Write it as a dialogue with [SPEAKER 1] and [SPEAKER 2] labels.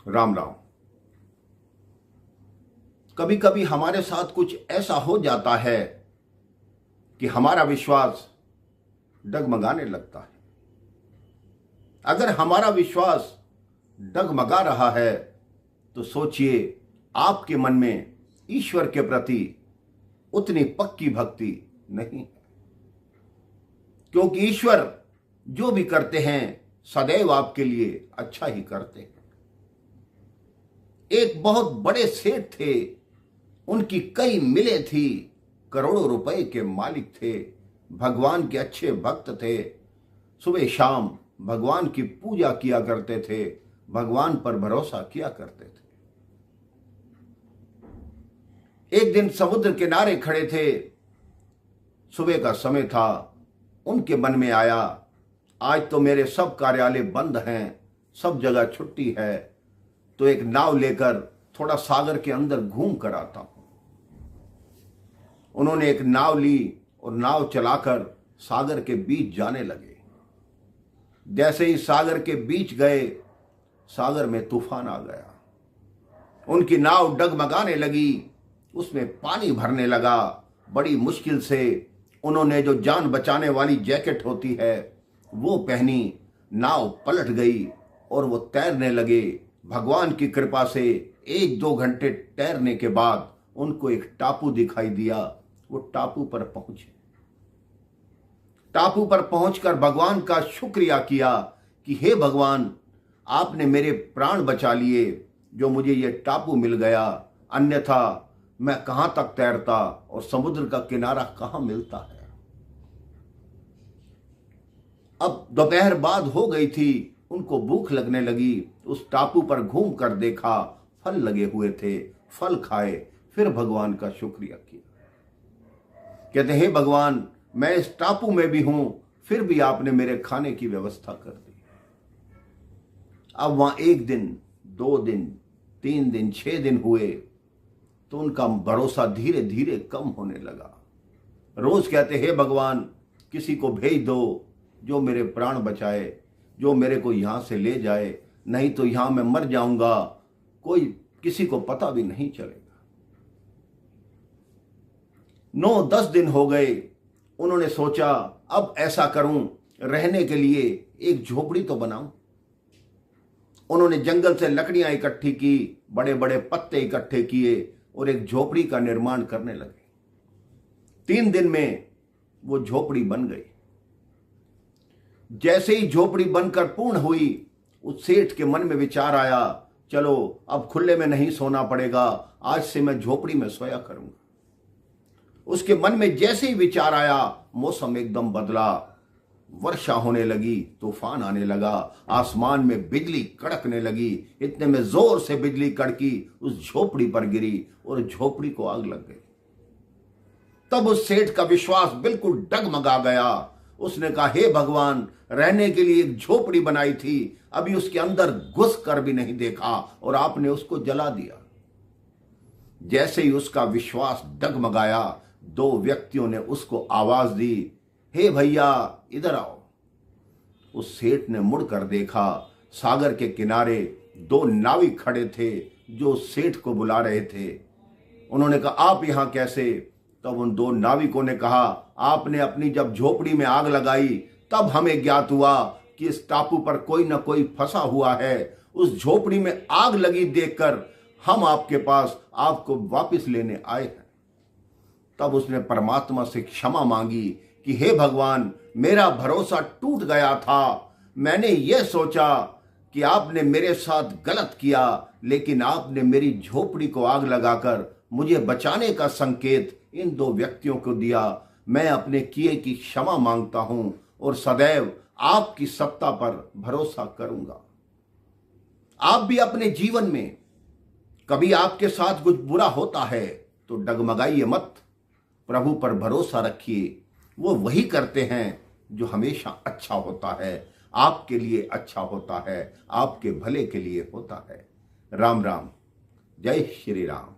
[SPEAKER 1] राम राम। कभी कभी हमारे साथ कुछ ऐसा हो जाता है कि हमारा विश्वास डगमगाने लगता है। अगर हमारा विश्वास डगमगा रहा है तो सोचिए आपके मन में ईश्वर के प्रति उतनी पक्की भक्ति नहीं है, क्योंकि ईश्वर जो भी करते हैं सदैव आपके लिए अच्छा ही करते हैं। एक बहुत बड़े सेठ थे, उनकी कई मिलें थी, करोड़ों रुपए के मालिक थे, भगवान के अच्छे भक्त थे, सुबह शाम भगवान की पूजा किया करते थे, भगवान पर भरोसा किया करते थे। एक दिन समुद्र किनारे खड़े थे, सुबह का समय था, उनके मन में आया आज तो मेरे सब कार्यालय बंद हैं, सब जगह छुट्टी है, तो एक नाव लेकर थोड़ा सागर के अंदर घूम कर आता हूं। उन्होंने एक नाव ली और नाव चलाकर सागर के बीच जाने लगे। जैसे ही सागर के बीच गए, सागर में तूफान आ गया। उनकी नाव डगमगाने लगी, उसमें पानी भरने लगा। बड़ी मुश्किल से उन्होंने जो जान बचाने वाली जैकेट होती है वो पहनी, नाव पलट गई और वो तैरने लगे। भगवान की कृपा से 1-2 घंटे तैरने के बाद उनको एक टापू दिखाई दिया। वो टापू पर पहुंचे। टापू पर पहुंचकर भगवान का शुक्रिया किया कि हे भगवान, आपने मेरे प्राण बचा लिए जो मुझे ये टापू मिल गया, अन्यथा मैं कहां तक तैरता और समुद्र का किनारा कहां मिलता है। अब दोपहर बाद हो गई थी, उनको भूख लगने लगी। उस टापू पर घूम कर देखा, फल लगे हुए थे, फल खाए, फिर भगवान का शुक्रिया किया। कहते हैं हे भगवान, मैं इस टापू में भी हूं, फिर भी आपने मेरे खाने की व्यवस्था कर दी। अब वहां 1 दिन, 2 दिन, 3 दिन, 6 दिन हुए तो उनका भरोसा धीरे धीरे कम होने लगा। रोज कहते हे भगवान, किसी को भेज दो जो मेरे प्राण बचाए, जो मेरे को यहां से ले जाए, नहीं तो यहां मैं मर जाऊंगा, कोई किसी को पता भी नहीं चलेगा। 9-10 दिन हो गए। उन्होंने सोचा अब ऐसा करूं, रहने के लिए एक झोपड़ी तो बनाऊं। उन्होंने जंगल से लकड़ियां इकट्ठी की, बड़े बड़े पत्ते इकट्ठे किए और एक झोपड़ी का निर्माण करने लगे। 3 दिन में वो झोपड़ी बन गई। जैसे ही झोपड़ी बनकर पूर्ण हुई, उस सेठ के मन में विचार आया, चलो अब खुले में नहीं सोना पड़ेगा, आज से मैं झोपड़ी में सोया करूंगा। उसके मन में जैसे ही विचार आया, मौसम एकदम बदला, वर्षा होने लगी, तूफान आने लगा, आसमान में बिजली कड़कने लगी। इतने में जोर से बिजली कड़की, उस झोपड़ी पर गिरी और झोपड़ी को आग लग गई। तब उस सेठ का विश्वास बिल्कुल डगमगा गया। उसने कहा हे भगवान, रहने के लिए एक झोपड़ी बनाई थी, अभी उसके अंदर घुस कर भी नहीं देखा और आपने उसको जला दिया। जैसे ही उसका विश्वास डगमगाया, 2 व्यक्तियों ने उसको आवाज दी, हे भैया इधर आओ। उस सेठ ने मुड़कर देखा, सागर के किनारे 2 नाविक खड़े थे जो सेठ को बुला रहे थे। उन्होंने कहा आप यहां कैसे? तब उन 2 नाविकों ने कहा, आपने अपनी जब झोपड़ी में आग लगाई तब हमें ज्ञात हुआ कि इस टापू पर कोई न कोई फंसा हुआ है। उस झोपड़ी में आग लगी देखकर हम आपके पास आपको वापस लेने आए हैं। तब उसने परमात्मा से क्षमा मांगी कि हे भगवान, मेरा भरोसा टूट गया था। मैंने यह सोचा कि आपने मेरे साथ गलत किया, लेकिन आपने मेरी झोपड़ी को आग लगाकर मुझे बचाने का संकेत इन 2 व्यक्तियों को दिया। मैं अपने किए की क्षमा मांगता हूं और सदैव आपकी सत्ता पर भरोसा करूंगा। आप भी अपने जीवन में कभी आपके साथ कुछ बुरा होता है तो डगमगाइए मत, प्रभु पर भरोसा रखिए। वो वही करते हैं जो हमेशा अच्छा होता है, आपके लिए अच्छा होता है, आपके भले के लिए होता है। राम राम, जय श्री राम।